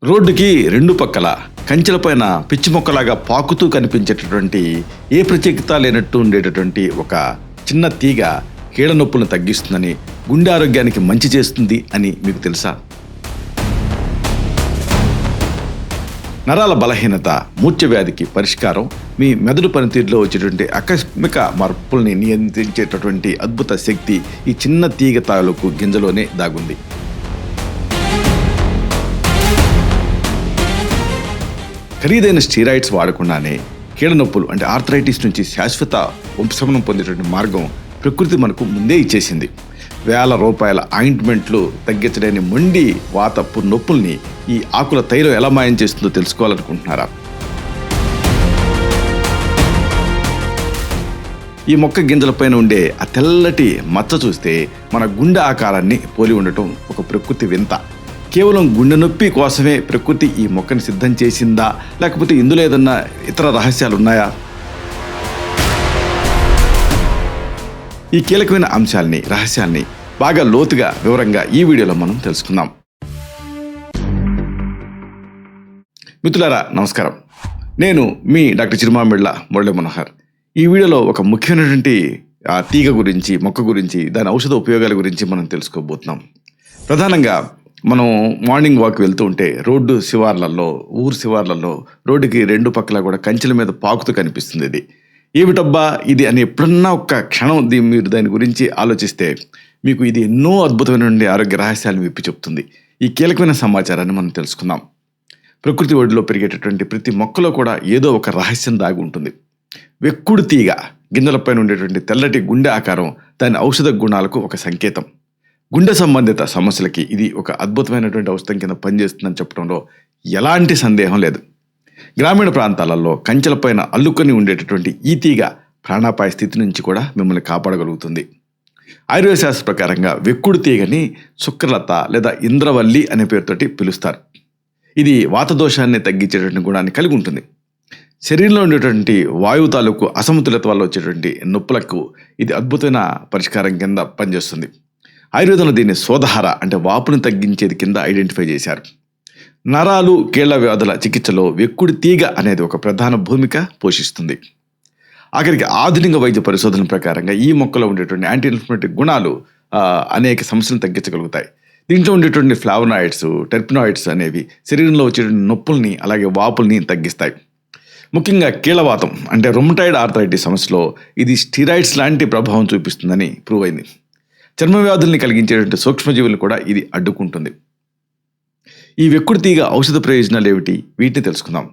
రోడ్డుకి రెండు పక్కల కంచెలపైన పిచ్చి మొక్కలాగా పాకుతూ కనిపించేటటువంటి ఏ ప్రత్యేకత లేనట్టు ఉండేటటువంటి ఒక చిన్న తీగ కీళ్ళ నొప్పులను తగ్గిస్తుందని, గుండె ఆరోగ్యానికి మంచి చేస్తుంది అని మీకు తెలుసా? నరాల బలహీనత, మూర్ఛ వ్యాధికి పరిష్కారం మీ మెదడు పనితీరులో వచ్చేటువంటి ఆకస్మిక మార్పుల్ని నియంత్రించేటటువంటి అద్భుత శక్తి ఈ చిన్న తీగ తాలూకు గింజలోనే దాగుంది. ఖరీదైన స్టీరాయిడ్స్ వాడకుండానే కీళ్ళ నొప్పులు అంటే ఆర్థరైటిస్ నుంచి శాశ్వత ఉపశమనం పొందేటువంటి మార్గం ప్రకృతి మనకు ముందే ఇచ్చేసింది. వేల రూపాయల ఆయింట్మెంట్లు తగ్గించలేని మొండి వాతపు నొప్పుల్ని ఈ ఆకుల తైలం ఎలా మాయం చేస్తుందో తెలుసుకోవాలనుకుంటున్నారా? ఈ మొక్క గింజలపైన ఉండే ఆ తెల్లటి మచ్చ చూస్తే మన గుండె ఆకారాన్ని పోలి ఉండటం ఒక ప్రకృతి వింత. కేవలం గుండె నొప్పి కోసమే ప్రకృతి ఈ మొక్కని సిద్ధం చేసిందా, లేకపోతే ఇందులో ఏదన్నా ఇతర రహస్యాలు ఉన్నాయా? ఈ కీలకమైన అంశాలని, రహస్యాల్ని బాగా లోతుగా వివరంగా ఈ వీడియోలో మనం తెలుసుకుందాం. మిత్రులారా నమస్కారం, నేను మీ డాక్టర్ చిరుమామిళ్ళ మురళీ మనోహర్. ఈ వీడియోలో ఒక ముఖ్యమైనటువంటి తీగ గురించి, మొక్క గురించి, దాని ఔషధ ఉపయోగాల గురించి మనం తెలుసుకోబోతున్నాం. ప్రధానంగా మనం మార్నింగ్ వాక్ వెళ్తూ ఉంటే ఊరు శివార్లలో రోడ్డుకి రెండు పక్కల కూడా కంచెల మీద పాకుతూ కనిపిస్తుంది. ఇది ఏమిటబ్బా ఇది అని ఎప్పుడన్నా ఒక్క క్షణం మీరు దాని గురించి ఆలోచిస్తే మీకు ఇది ఎన్నో అద్భుతమైన ఆరోగ్య రహస్యాలను విప్పి చెప్తుంది. ఈ కీలకమైన సమాచారాన్ని మనం తెలుసుకుందాం. ప్రకృతి ఒడిలో పెరిగేటటువంటి ప్రతి మొక్కలో కూడా ఏదో ఒక రహస్యం దాగి ఉంటుంది. వెక్కుడు తీగ గింజలపైన ఉండేటువంటి తెల్లటి గుండె ఆకారం దాని ఔషధ గుణాలకు ఒక సంకేతం. గుండె సంబంధిత సమస్యలకి ఇది ఒక అద్భుతమైనటువంటి ఔషధం కింద పనిచేస్తుందని చెప్పడంలో ఎలాంటి సందేహం లేదు. గ్రామీణ ప్రాంతాలలో కంచెలపైన అల్లుకొని ఉండేటటువంటి ఈ తీగ ప్రాణాపాయ స్థితి నుంచి కూడా మిమ్మల్ని కాపాడగలుగుతుంది. ఆయుర్వేద శాస్త్ర ప్రకారంగా వెక్కుడు తీగని శుక్రలత లేదా ఇంద్రవల్లి అనే పేరుతోటి పిలుస్తారు. ఇది వాతదోషాన్ని తగ్గించేటువంటి గుణాన్ని కలిగి ఉంటుంది. శరీరంలో ఉండేటువంటి వాయువు తాలూకు అసమతుల్యత వల్ల వచ్చేటువంటి నొప్పులకు ఇది అద్భుతమైన పరిష్కారం కింద పనిచేస్తుంది. ఆయుర్వేదంలో దీన్ని సోదహార అంటే వాపును తగ్గించేది కింద ఐడెంటిఫై చేశారు. నరాలు, కీళ్ల వ్యాధుల చికిత్సలో వెక్కుడు తీగ అనేది ఒక ప్రధాన భూమిక పోషిస్తుంది. ఆఖరికి ఆధునిక వైద్య పరిశోధన ప్రకారంగా ఈ మొక్కలో ఉండేటువంటి యాంటీ ఇన్ఫ్లమేటరీ గుణాలు అనేక సమస్యలను తగ్గించగలుగుతాయి. దీంట్లో ఉండేటువంటి ఫ్లావనాయిడ్స్, టెర్పినాయిడ్స్ అనేవి శరీరంలో వచ్చేటువంటి నొప్పుల్ని అలాగే వాపుల్ని తగ్గిస్తాయి. ముఖ్యంగా కీళ్ళవాతం అంటే రుమటాయిడ్ ఆర్థరైటిస్ సమస్యలో ఇది స్టీరాయిడ్స్ లాంటి ప్రభావం చూపిస్తుందని ప్రూవ్ అయింది. చర్మ వ్యాధుల్ని కలిగించేటువంటి సూక్ష్మజీవులను కూడా ఇది అడ్డుకుంటుంది. ఈ వెక్కుడు తీగ ఔషధ ప్రయోజనాలు ఏమిటి? వీటిని తెలుసుకుందాం.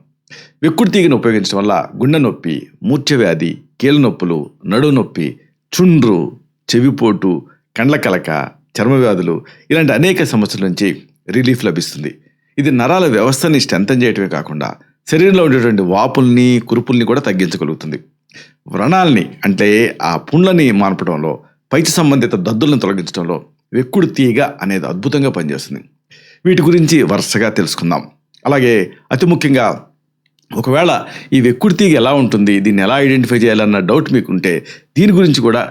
వెక్కుడు తీగను ఉపయోగించడం వల్ల గుండె నొప్పి, మూర్ఛ వ్యాధి, కీళ్ళ నొప్పులు, నడుము నొప్పి, చుండ్రు, చెవిపోటు, కండ్ల కలక, చర్మ వ్యాధులు ఇలాంటి అనేక సమస్యల నుంచి రిలీఫ్ లభిస్తుంది. ఇది నరాల వ్యవస్థని స్ట్రెంథన్ చేయటమే కాకుండా శరీరంలో ఉండేటువంటి వాపుల్ని, కురుపుల్ని కూడా తగ్గించగలుగుతుంది. వ్రణాల్ని అంటే ఆ పుండ్లని మాన్పడంలో, పైచి సంబంధిత దద్దులను తొలగించడంలో వెక్కుడు తీగ అనేది అద్భుతంగా పనిచేస్తుంది. వీటి గురించి వరుసగా తెలుసుకుందాం. అలాగే అతి ముఖ్యంగా ఒకవేళ ఈ వెక్కుడు తీగ ఎలా ఉంటుంది, దీన్ని ఎలా ఐడెంటిఫై చేయాలన్న డౌట్ మీకుంటే దీని గురించి కూడా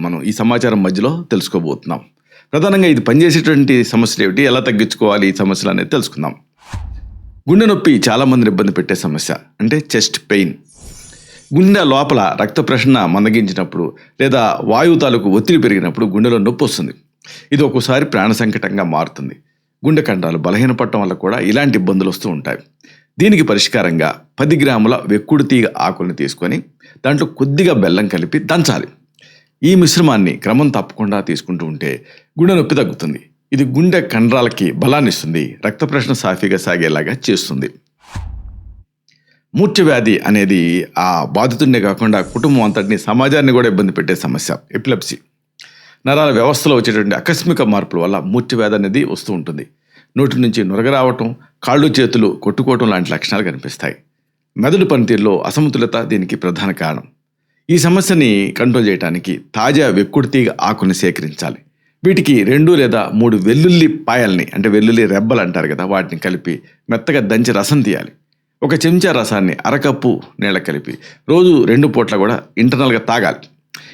మనం ఈ సమాచారం మధ్యలో తెలుసుకోబోతున్నాం. ప్రధానంగా ఇది పనిచేసేటువంటి సమస్యలు ఏమిటి, ఎలా తగ్గించుకోవాలి ఈ సమస్యలు అనేది తెలుసుకుందాం. గుండె నొప్పి చాలామందిని ఇబ్బంది పెట్టే సమస్య అంటే చెస్ట్ పెయిన్. గుండె లోపల రక్త ప్రసరణ మందగించినప్పుడు లేదా వాయువు తాలూకు ఒత్తిడి పెరిగినప్పుడు గుండెలో నొప్పి వస్తుంది. ఇది ఒక్కోసారి ప్రాణ సంకటంగా మారుతుంది. గుండె కండరాలు బలహీనపడటం వల్ల కూడా ఇలాంటి ఇబ్బందులు వస్తూ ఉంటాయి. దీనికి పరిష్కారంగా 10 గ్రాముల వెక్కుడు తీగ ఆకుల్ని తీసుకొని దాంట్లో కొద్దిగా బెల్లం కలిపి దంచాలి. ఈ మిశ్రమాన్ని క్రమం తప్పకుండా తీసుకుంటూ ఉంటే గుండె నొప్పి తగ్గుతుంది. ఇది గుండె కండరాలకి బలాన్ని ఇస్తుంది, రక్త ప్రసరణ సాఫీగా సాగేలాగా చేస్తుంది. మూర్ఛ వ్యాధి అనేది ఆ బాధితుడినే కాకుండా కుటుంబం అంతటిని, సమాజాన్ని కూడా ఇబ్బంది పెట్టే సమస్య. ఎపిలెప్సీ, నరాల వ్యవస్థలో వచ్చేటువంటి ఆకస్మిక మార్పుల వల్ల మూర్ఛ వ్యాధి అనేది వస్తూ ఉంటుంది. నోటి నుంచి నురగ రావటం, కాళ్ళు చేతులు కొట్టుకోవటం లాంటి లక్షణాలు కనిపిస్తాయి. మెదడు పనితీరులో అసమతుల్యత దీనికి ప్రధాన కారణం. ఈ సమస్యని కంట్రోల్ చేయడానికి తాజా వెక్కుడు తీగ ఆకుని సేకరించాలి. వీటికి 2 లేదా 3 వెల్లుల్లి పాయల్ని అంటే వెల్లుల్లి రెబ్బలు అంటారు కదా, వాటిని కలిపి మెత్తగా దంచి రసం తీయాలి. 1 చెంచా రసాన్ని అరకప్పు నీళ్ళ కలిపి రోజు 2 పూట్ల కూడా ఇంటర్నల్గా తాగాలి.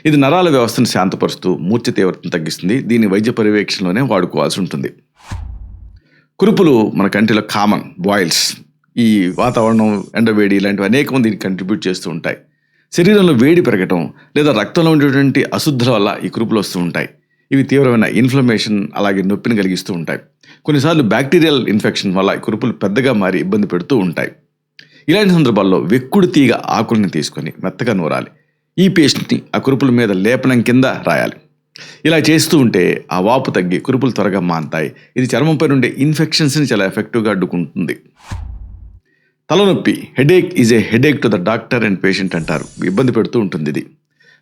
ఇది నరాల వ్యవస్థను శాంతపరుస్తూ మూర్ఛ తీవ్రతను తగ్గిస్తుంది. దీన్ని వైద్య పర్యవేక్షణలోనే వాడుకోవాల్సి ఉంటుంది. కురుపులు మన కంటిలో కామన్ బాయిల్స్. ఈ వాతావరణం, ఎండవేడి ఇలాంటివి అనేకం దీనికి కంట్రిబ్యూట్ చేస్తూ ఉంటాయి. శరీరంలో వేడి పెరగటం లేదా రక్తంలో ఉండేటువంటి అశుద్ధుల వల్ల ఈ కురుపులు వస్తూ ఉంటాయి. ఇవి తీవ్రమైన ఇన్ఫ్లమేషన్ అలాగే నొప్పిని కలిగిస్తూ ఉంటాయి. కొన్నిసార్లు బ్యాక్టీరియల్ ఇన్ఫెక్షన్ వల్ల ఈ కురుపులు పెద్దగా మారి ఇబ్బంది పెడుతూ ఉంటాయి. ఇలాంటి సందర్భాల్లో వెక్కుడు తీగ ఆకుల్ని తీసుకొని మెత్తగా నూరాలి. ఈ పేస్ట్ని ఆ కురుపుల మీద లేపనం కింద రాయాలి. ఇలా చేస్తూ ఉంటే ఆ వాపు తగ్గి కురుపులు త్వరగా మాన్తాయి. ఇది చర్మంపై నుండే ఇన్ఫెక్షన్స్ని చాలా ఎఫెక్టివ్గా అడ్డుకుంటుంది. తలనొప్పి, headache is a headache to the doctor and patient అంటారు. ఇబ్బంది పెడుతూ ఉంటుంది ఇది.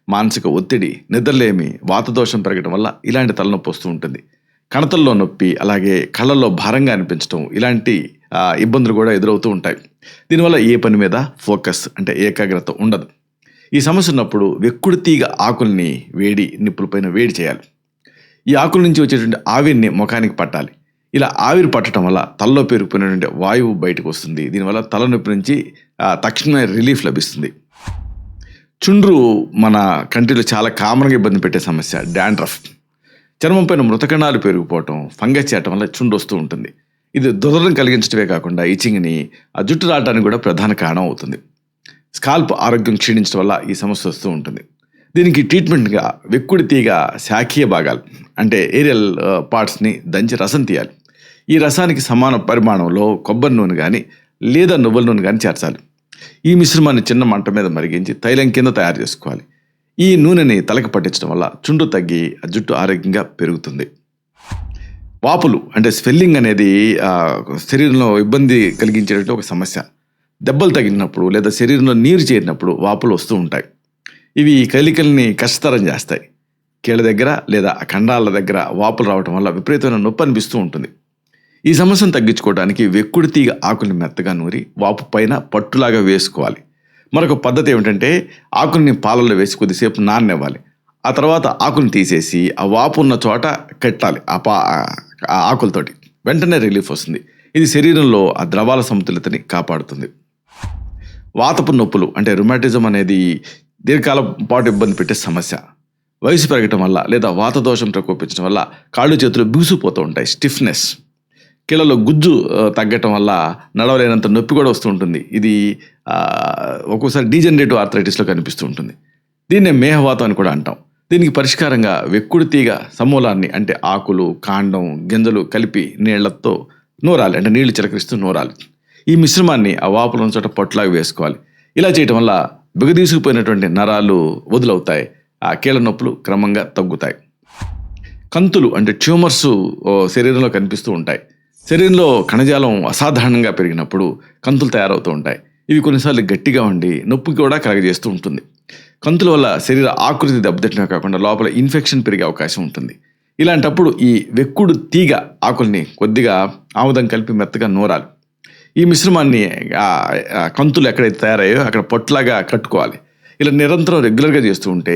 మానసిక ఒత్తిడి, నిద్రలేమి, వాతదోషం పెరగడం వల్ల ఇలాంటి తలనొప్పి వస్తూ ఉంటుంది. కణతల్లో నొప్పి, అలాగే కళ్ళల్లో భారంగా అనిపించడం, ఇలాంటి ఇబ్బందులు కూడా ఎదురవుతూ ఉంటాయి. దీనివల్ల ఏ పని మీద ఫోకస్ అంటే ఏకాగ్రత ఉండదు. ఈ సమస్య ఉన్నప్పుడు వెక్కుడు తీగ ఆకుల్ని నిప్పులపైన వేడి చేయాలి. ఈ ఆకుల నుంచి వచ్చేటువంటి ఆవిరిని ముఖానికి పట్టాలి. ఇలా ఆవిరి పట్టడం వల్ల తలలో పేరుకుపోయినటువంటి వాయువు బయటకు వస్తుంది. దీనివల్ల తలనొప్పి నుంచి తక్షణమే రిలీఫ్ లభిస్తుంది. చుండ్రు మన కంటిలో చాలా కామన్గా ఇబ్బంది పెట్టే సమస్య. డాండ్రఫ్, చర్మం పైన మృతకణాలు పెరిగిపోవటం, ఫంగస్ చేయటం వల్ల చుండ్రు వస్తూ ఉంటుంది. ఇది దురదను కలిగించడమే కాకుండా ఇచ్చింగ్ని, ఆ జుట్టు రావడానికి కూడా ప్రధాన కారణం అవుతుంది. స్కాల్ప్ ఆరోగ్యం క్షీణించడం వల్ల ఈ సమస్య వస్తూ ఉంటుంది. దీనికి ట్రీట్మెంట్గా వెక్కుడి తీగ శాఖీయ భాగాలు అంటే ఏరియల్ పార్ట్స్ని దంచి రసం తీయాలి. ఈ రసానికి సమాన పరిమాణంలో కొబ్బరి నూనె కానీ లేదా నువ్వుల నూనె కానీ చేర్చాలి. ఈ మిశ్రమాన్ని చిన్న మంట మీద మరిగించి తైలం కింద తయారు చేసుకోవాలి. ఈ నూనెని తలకు పట్టించడం వల్ల చుండ్రు తగ్గి ఆ జుట్టు ఆరోగ్యంగా పెరుగుతుంది. వాపులు అంటే స్వెల్లింగ్ అనేది శరీరంలో ఇబ్బంది కలిగించేటువంటి ఒక సమస్య. దెబ్బలు తగిలినప్పుడు లేదా శరీరంలో నీరు చేరినప్పుడు వాపులు వస్తూ ఉంటాయి. ఇవి కదలికల్ని కష్టతరం చేస్తాయి. కీళ్ళ దగ్గర లేదా కండాల దగ్గర వాపులు రావడం వల్ల విపరీతమైన నొప్పి అనిపిస్తూ ఉంటుంది. ఈ సమస్యను తగ్గించుకోవడానికి వెక్కుడు తీగ ఆకుల్ని మెత్తగా నూరి వాపు పైన పట్టులాగా వేసుకోవాలి. మరొక పద్ధతి ఏమిటంటే ఆకుల్ని పాలల్లో వేసి కొద్దిసేపు నాననివ్వాలి. ఆ తర్వాత ఆకుల్ని తీసేసి ఆ వాపు ఉన్న చోట కట్టాలి ఆ ఆకులతోటి. వెంటనే రిలీఫ్ వస్తుంది. ఇది శరీరంలో ఆ ద్రవాల సమతుల్యతని కాపాడుతుంది. వాతపు నొప్పులు అంటే రుమాటిజం అనేది దీర్ఘకాలం పాటు ఇబ్బంది పెట్టే సమస్య. వయసు పెరగటం వల్ల లేదా వాత దోషం ప్రకోపించడం వల్ల కాళ్ళు చేతులు బిగుసిపోతూ ఉంటాయి. స్టిఫ్నెస్, కీళ్ళలో గుజ్జు తగ్గటం వల్ల నడవలేనంత నొప్పి కూడా వస్తూ ఉంటుంది. ఇది ఒక్కోసారి డీజనరేటివ్ ఆర్థరైటిస్లో కనిపిస్తూ ఉంటుంది. దీన్నే మేహవాతం అని కూడా అంటాం. దీనికి పరిష్కారంగా వెక్కుడు తీగ సమూలాన్ని అంటే ఆకులు, కాండం, గింజలు కలిపి నీళ్లతో నూరాలి. అంటే నీళ్లు చిలకరిస్తూ నూరాలి. ఈ మిశ్రమాన్ని ఆ వాపుల చోట పొట్లాగా వేసుకోవాలి. ఇలా చేయటం వల్ల బిగదీసుకుపోయినటువంటి నరాలు వదులవుతాయి. ఆ కీళ్ళ నొప్పులు క్రమంగా తగ్గుతాయి. కంతులు అంటే ట్యూమర్స్ శరీరంలో కనిపిస్తూ ఉంటాయి. శరీరంలో కణజాలం అసాధారణంగా పెరిగినప్పుడు కంతులు తయారవుతూ ఉంటాయి. ఇవి కొన్నిసార్లు గట్టిగా ఉండి నొప్పి కూడా కలగజేస్తూ ఉంటుంది. కంతుల వల్ల శరీర ఆకృతి దెబ్బతింటమే కాకుండా లోపల ఇన్ఫెక్షన్ పెరిగే అవకాశం ఉంటుంది. ఇలాంటప్పుడు ఈ వెక్కుడు తీగ ఆకుల్ని కొద్దిగా ఆముదం కలిపి మెత్తగా నూరాలి. ఈ మిశ్రమాన్ని కంతులు ఎక్కడైతే తయారయ్యో అక్కడ పొట్లాగా కట్టుకోవాలి. ఇలా నిరంతరం రెగ్యులర్గా చేస్తూ ఉంటే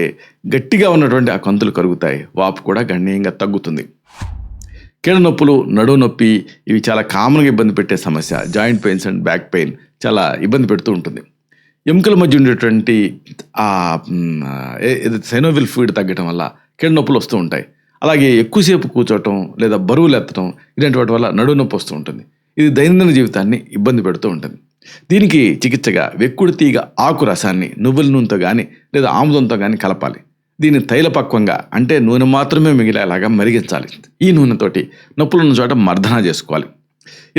గట్టిగా ఉన్నటువంటి ఆ కంతులు కరుగుతాయి. వాపు కూడా గణనీయంగా తగ్గుతుంది. కీళ్ళ నొప్పులు, నడువు నొప్పి ఇవి చాలా కామన్గా ఇబ్బంది పెట్టే సమస్య. Joint pains and back pain చాలా ఇబ్బంది పెడుతూ ఉంటుంది. ఎముకల మధ్య ఉండేటువంటి సైనోవిల్ ఫ్లూయిడ్ తగ్గటం వల్ల కీళ్ళ నొప్పులు వస్తూ ఉంటాయి. అలాగే ఎక్కువసేపు కూర్చోవటం లేదా బరువులు ఎత్తడం ఇలాంటి వాటి వల్ల నడువు నొప్పి వస్తూ ఉంటుంది. ఇది దైనందిన జీవితాన్ని ఇబ్బంది పెడుతూ ఉంటుంది. దీనికి చికిత్సగా వెక్కుడు తీగ ఆకు రసాన్ని నువ్వుల నూనెతో కానీ లేదా ఆముదంతో కానీ కలపాలి. దీన్ని తైలపక్వంగా అంటే నూనె మాత్రమే మిగిలేలాగా మరిగించాలి. ఈ నూనెతోటి నొప్పులున్న చోట మర్దన చేసుకోవాలి.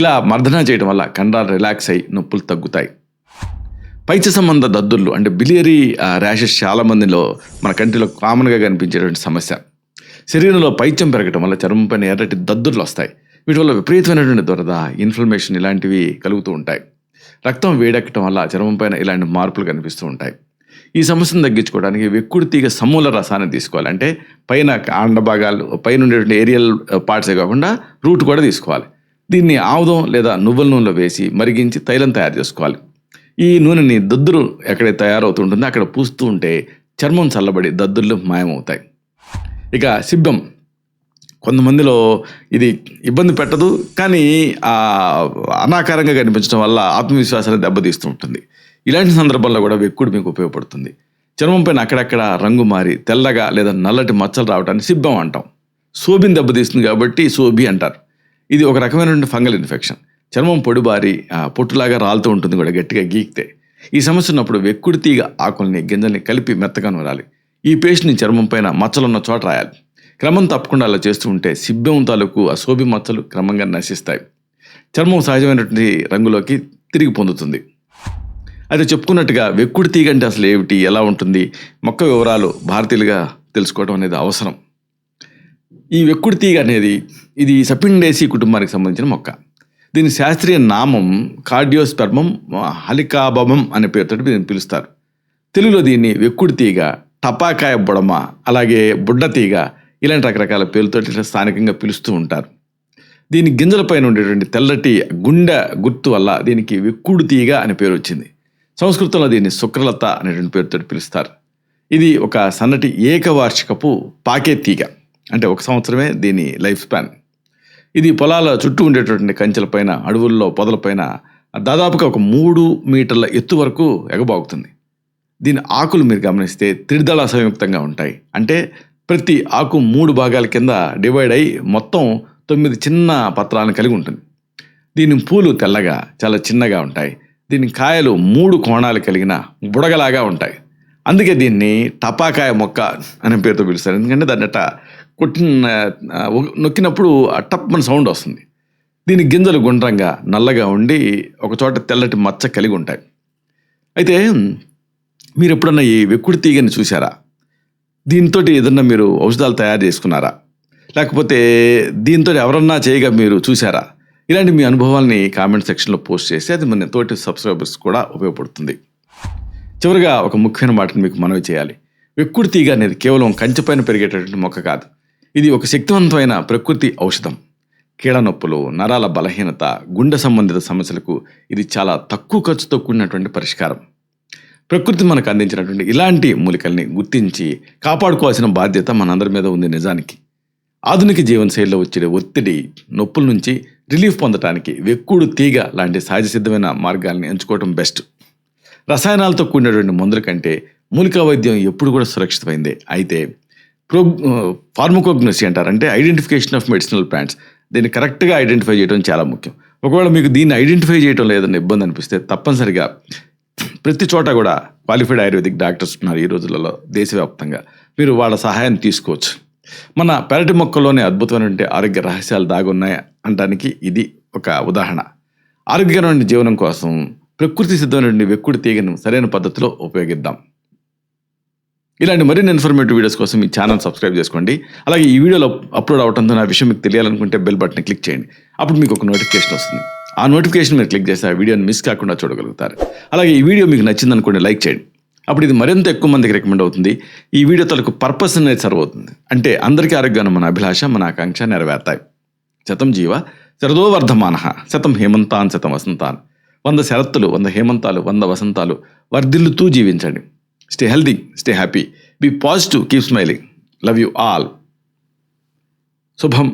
ఇలా మర్దన చేయడం వల్ల కండరాలు రిలాక్స్ అయ్యి నొప్పులు తగ్గుతాయి. పైచ సంబంధ దద్దుర్లు అంటే బిలియరీ ర్యాషెస్ చాలా మందిలో మన కంటిలో కామన్గా కనిపించేటువంటి సమస్య. శరీరంలో పైత్యం పెరగటం వల్ల చర్మం పైన ఎర్రటి దద్దుర్లు వస్తాయి. వీటి వల్ల విపరీతమైనటువంటి దురద, ఇన్ఫ్లమేషన్ ఇలాంటివి కలుగుతూ ఉంటాయి. రక్తం వేడెక్కడం వల్ల చర్మం పైన ఇలాంటి మార్పులు కనిపిస్తూ ఉంటాయి. ఈ సమస్యను తగ్గించుకోవడానికి వెక్కుడు తీగ సమూల రసాన్ని తీసుకోవాలి. అంటే పైన కాండ భాగాలు పైన ఉండేటువంటి ఏరియల్ పార్ట్సే కాకుండా రూట్ కూడా తీసుకోవాలి. దీన్ని ఆముదం లేదా నువ్వుల నూనెలో వేసి మరిగించి తైలం తయారు చేసుకోవాలి. ఈ నూనెని దద్దురు ఎక్కడైతే తయారవుతుంటుందో అక్కడ పూస్తూ ఉంటే చర్మం చల్లబడి దద్దుర్లు మాయమవుతాయి. ఇక సిబ్బం, కొంతమందిలో ఇది ఇబ్బంది పెట్టదు, కానీ అనాకారంగా కనిపించడం వల్ల ఆత్మవిశ్వాసాన్ని దెబ్బతీస్తూ ఉంటుంది. ఇలాంటి సందర్భాల్లో కూడా వెక్కుడు మీకు ఉపయోగపడుతుంది. చర్మం పైన అక్కడక్కడ రంగు మారి తెల్లగా లేదా నల్లటి మచ్చలు రావడానికి సిబ్బం అంటాం. సోబిని దెబ్బతీస్తుంది కాబట్టి సోబి అంటారు. ఇది ఒక రకమైనటువంటి ఫంగల్ ఇన్ఫెక్షన్. చర్మం పొడిబారి పొట్టులాగా రాలుతూ ఉంటుంది కూడా గట్టిగా గీకితే. ఈ సమస్య ఉన్నప్పుడు వెక్కుడు తీగ ఆకుల్ని గింజల్ని కలిపి మెత్తగా నూరాలి. ఈ పేస్ట్ని చర్మం పైన మచ్చలున్న చోట రాయాలి. క్రమం తప్పకుండా అలా చేస్తూ ఉంటే సిబ్బెం తాలూకు ఆ సోబి మచ్చలు క్రమంగా నశిస్తాయి. చర్మం సహజమైనటువంటి రంగులోకి తిరిగి పొందుతుంది. అయితే చెప్పుకున్నట్టుగా వెక్కుడు తీగ అంటే అసలు ఏమిటి, ఎలా ఉంటుంది, మొక్క వివరాలు భారతీయులుగా తెలుసుకోవడం అనేది అవసరం. ఈ వెక్కుడు తీగ అనేది ఇది సపిండేసి కుటుంబానికి సంబంధించిన మొక్క. దీని శాస్త్రీయ నామం కార్డియోస్పెర్మం హలికాబమం అనే పేరుతో దీన్ని పిలుస్తారు. తెలుగులో దీన్ని వెక్కుడు తీగ, టపాకాయ బుడమ, అలాగే బుడ్డ తీగ ఇలాంటి రకరకాల పేర్లతో స్థానికంగా పిలుస్తూ ఉంటారు. దీని గింజలపైన ఉండేటువంటి తెల్లటి గుండె గుర్తు వల్ల దీనికి వెక్కుడు తీగ అనే పేరు వచ్చింది. సంస్కృతంలో దీన్ని శుక్రలత అనేటువంటి పేరుతో పిలుస్తారు. ఇది ఒక సన్నటి ఏకవార్షికపు పాకే తీగ, అంటే 1 సంవత్సరమే దీని లైఫ్ స్పాన్. ఇది పొలాల చుట్టూ ఉండేటువంటి కంచెలపైన, అడవుల్లో పొదలపైన దాదాపుగా ఒక 3 మీటర్ల ఎత్తు వరకు ఎగబాగుతుంది. దీని ఆకులు మీరు గమనిస్తే త్రిదళ సంయుక్తంగా ఉంటాయి. అంటే ప్రతి ఆకు 3 భాగాల కింద డివైడ్ అయి మొత్తం 9 చిన్న పత్రాలను కలిగి ఉంటుంది. దీని పూలు తెల్లగా చాలా చిన్నగా ఉంటాయి. దీని కాయలు 3 కోణాలు కలిగిన బుడగలాగా ఉంటాయి. అందుకే దీన్ని టపాకాయ మొక్క అనే పేరుతో పిలుస్తారు. ఎందుకంటే దాన్ని నొక్కినప్పుడు టప్మని సౌండ్ వస్తుంది. దీని గింజలు గుండ్రంగా నల్లగా ఉండి ఒకచోట తెల్లటి మచ్చ కలిగి ఉంటాయి. అయితే మీరు ఎప్పుడన్నా ఈ వెక్కుడు తీగని చూసారా? దీంతో ఏదన్నా మీరు ఔషధాలు తయారు చేసుకున్నారా? లేకపోతే దీంతో ఎవరన్నా చేయగా మీరు చూసారా? ఇలాంటి మీ అనుభవాల్ని కామెంట్ సెక్షన్లో పోస్ట్ చేసి అది మన తోటి సబ్స్క్రైబర్స్ కూడా ఉపయోగపడుతుంది. చివరిగా ఒక ముఖ్యమైన మాటను మీకు మనవి చేయాలి. వెక్కుడు తీగ అనేది కేవలం కంచెపైన పెరిగేటటువంటి మొక్క కాదు. ఇది ఒక శక్తివంతమైన ప్రకృతి ఔషధం. కీళ్ళ నొప్పులు, నరాల బలహీనత, గుండె సంబంధిత సమస్యలకు ఇది చాలా తక్కువ ఖర్చుతో కూడినటువంటి పరిష్కారం. ప్రకృతి మనకు అందించినటువంటి ఇలాంటి మూలికల్ని గుర్తించి కాపాడుకోవాల్సిన బాధ్యత మనందరి మీద ఉంది. నిజానికి ఆధునిక జీవనశైలిలో వచ్చే ఒత్తిడి, నొప్పుల నుంచి రిలీఫ్ పొందడానికి వెక్కుడు తీగ లాంటి సహజ సిద్ధమైన మార్గాల్ని ఎంచుకోవడం బెస్ట్. రసాయనాలతో కూడినటువంటి మందుల కంటే మూలికా వైద్యం ఎప్పుడు కూడా సురక్షితమైందే. అయితే ఫార్మకోగ్నసీ అంటారు, అంటే ఐడెంటిఫికేషన్ ఆఫ్ మెడిసినల్ ప్లాంట్స్. దీన్ని కరెక్ట్గా ఐడెంటిఫై చేయడం చాలా ముఖ్యం. ఒకవేళ మీకు దీన్ని ఐడెంటిఫై చేయడంలో ఏదైనా ఇబ్బంది అనిపిస్తే తప్పనిసరిగా ప్రతి చోట కూడా క్వాలిఫైడ్ ఆయుర్వేదిక్ డాక్టర్స్ ఉన్నారు ఈ రోజులలో దేశవ్యాప్తంగా. మీరు వాళ్ళ సహాయాన్ని తీసుకోవచ్చు. మన పెరటి మొక్కల్లోనే అద్భుతమైనటువంటి ఆరోగ్య రహస్యాలు దాగున్నాయి అనడానికి ఇది ఒక ఉదాహరణ. ఆరోగ్యకరమైన జీవనం కోసం ప్రకృతి సిద్ధమైనటువంటి వెక్కుడు తీగను సరైన పద్ధతిలో ఉపయోగిద్దాం. ఇలాంటి మరిన్ని ఇన్ఫర్మేటివ్ వీడియోస్ కోసం మీ ఛానల్ సబ్స్క్రైబ్ చేసుకోండి. అలాగే ఈ వీడియోలో అప్లోడ్ అవడంతో నా విషయం మీకు తెలియాలనుకుంటే బెల్ బటన్ క్లిక్ చేయండి. అప్పుడు మీకు ఒక నోటిఫికేషన్ వస్తుంది. ఆ నోటిఫికేషన్ మీరు క్లిక్ చేస్తే ఆ వీడియోని మిస్ కాకుండా చూడగలుగుతారు. అలాగే ఈ వీడియో మీకు నచ్చిందనుకోండి, లైక్ చేయండి. అప్పుడు ఇది మరింత ఎక్కువ మందికి రికమెండ్ అవుతుంది. ఈ వీడియో తలకు పర్పస్ అనేది సర్వ్ అవుతుంది. అంటే అందరికీ ఆరోగ్యాన్ని మన అభిలాష, మన ఆకాంక్ష నెరవేర్తాయి. శతం జీవ శరదో వర్ధమానః, శతం హేమంతాన్ శతం వసంతాన్. 100 శరత్తులు, 100 హేమంతాలు, 100 వసంతాలు వర్ధిల్లుతూ జీవించండి. Stay healthy, stay happy, be positive, keep smiling. Love you all. శుభం.